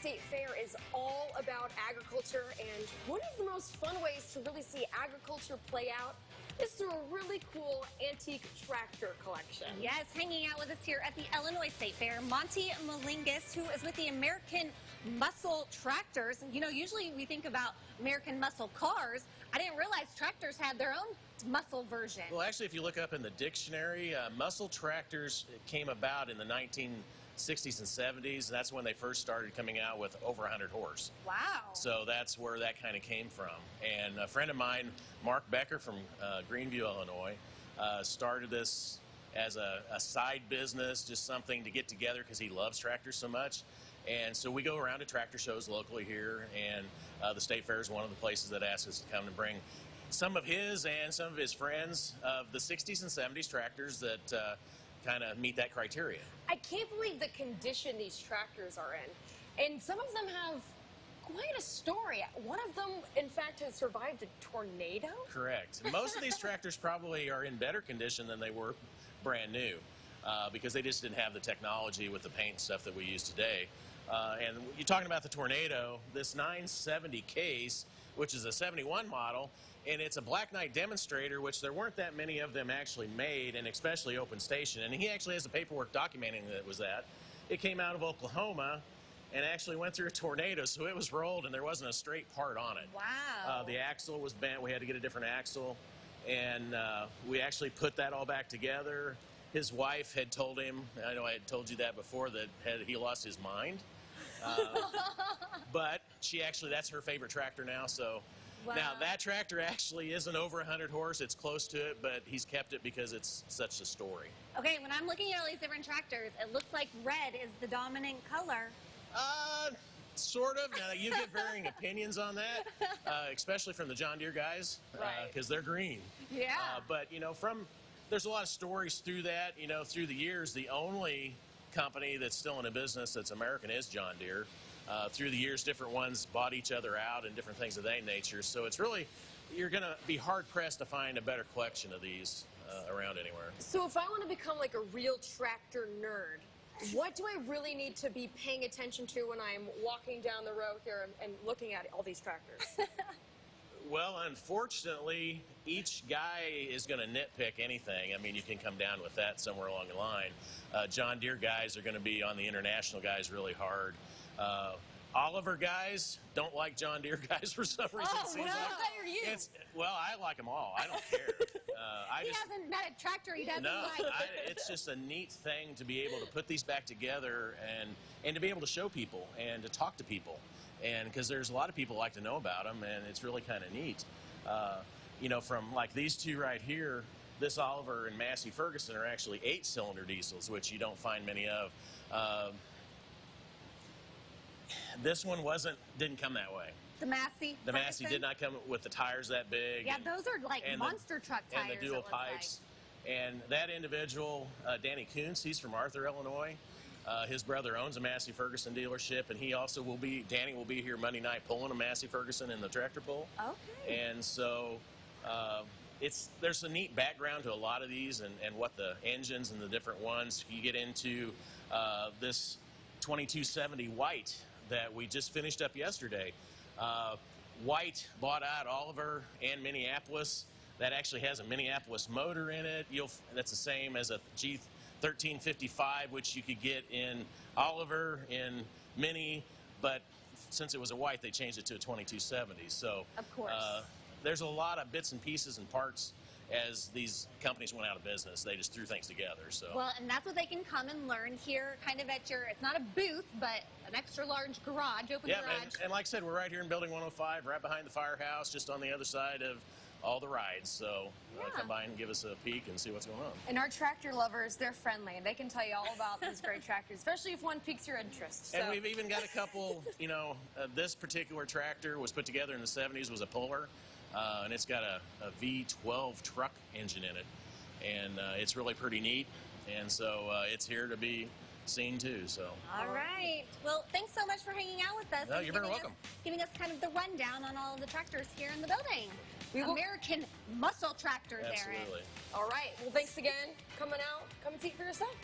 State Fair is all about agriculture, and one of the most fun ways to really see agriculture play out is through a really cool antique tractor collection. Yes, hanging out with us here at the Illinois State Fair, Monty Malingus, who is with the American Muscle Tractors. You know, usually we think about American Muscle cars. I didn't realize tractors had their own muscle version. Well, actually, if you look up in the dictionary, muscle tractors came about in the 1960s and 70s. That's when they first started coming out with over 100 horse. Wow. So that's where that kind of came from. And a friend of mine, Mark Becker from Greenview, Illinois, started this as a side business, just something to get together because he loves tractors so much. And so we go around to tractor shows locally here, and the State Fair is one of the places that asks us to come and bring some of his and some of his friends of the 60s and 70s tractors that kind of meet that criteria. I can't believe the condition these tractors are in. And some of them have quite a story. One of them, in fact, has survived a tornado. Correct. Most of these tractors probably are in better condition than they were brand new because they just didn't have the technology with the paint and stuff that we use today. And you're talking about the tornado, this 970 case, which is a 71 model, and it's a Black Knight demonstrator, which there weren't that many of them actually made, and especially open station. And he actually has the paperwork documenting that it was that. It came out of Oklahoma and actually went through a tornado, so it was rolled and there wasn't a straight part on it. Wow. The axle was bent. We had to get a different axle, and we actually put that all back together. His wife had told him, I know I had told you that before, that he lost his mind. But she actually, that's her favorite tractor now. So wow. Now that tractor actually isn't over 100 horse. It's close to it, but he's kept it because it's such a story. Okay, when I'm looking at all these different tractors, it looks like red is the dominant color. Sort of. Now, you get varying opinions on that, especially from the John Deere guys, because they're green. Yeah. But, you know, there's a lot of stories through that. You know, through the years, the only company that's still in a business that's American is John Deere. Through the years, different ones bought each other out and different things of that nature. So it's really, you're going to be hard-pressed to find a better collection of these around anywhere. So if I want to become like a real tractor nerd, what do I really need to be paying attention to when I'm walking down the road here and looking at all these tractors? Well, unfortunately, each guy is going to nitpick anything. I mean, you can come down with that somewhere along the line. John Deere guys are going to be on the international guys really hard. Oliver guys don't like John Deere guys for some reason. Oh, no. Are you? Well, I like them all. I don't care. He hasn't met a tractor he doesn't like. It's just a neat thing to be able to put these back together and to be able to show people and to talk to people. And because there's a lot of people like to know about them, and it's really kind of neat. You know, from like these two right here, this Oliver and Massey Ferguson are actually 8-cylinder diesels, which you don't find many of. This one didn't come that way. The Massey? The Massey did not come with the tires that big. Yeah, those are like monster truck tires. And the dual pipes. Like. And that individual, Danny Kuntz, he's from Arthur, Illinois. His brother owns a Massey Ferguson dealership, and Danny will be here Monday night pulling a Massey Ferguson in the tractor pull. Okay. And so there's a neat background to a lot of these and what the engines and the different ones. You get into this 2270 White that we just finished up yesterday. White bought out Oliver and Minneapolis. That actually has a Minneapolis motor in it. That's the same as a G1355, which you could get in Oliver, in Mini, but since it was a White, they changed it to a 2270. So of course. There's a lot of bits and pieces and parts. As these companies went out of business, they just threw things together. So well, and that's what they can come and learn here, kind of at it's not a booth, but an extra large garage, open garage. And like I said, we're right here in Building 105, right behind the firehouse, just on the other side of all the rides. So come by and give us a peek and see what's going on. And our tractor lovers, they're friendly, and they can tell you all about these great tractors, especially if one piques your interest. So. And we've even got a couple, you know, this particular tractor was put together in the 70s, was a puller. And it's got a V12 truck engine in it, and it's really pretty neat, and so it's here to be seen too. So all right, well, thanks so much for hanging out with us. No, you're very welcome. Giving us kind of the rundown on all of the tractors here in the building. American Muscle Tractors, Erin. Absolutely. All right, well, thanks again. Coming out, come and see it for yourself.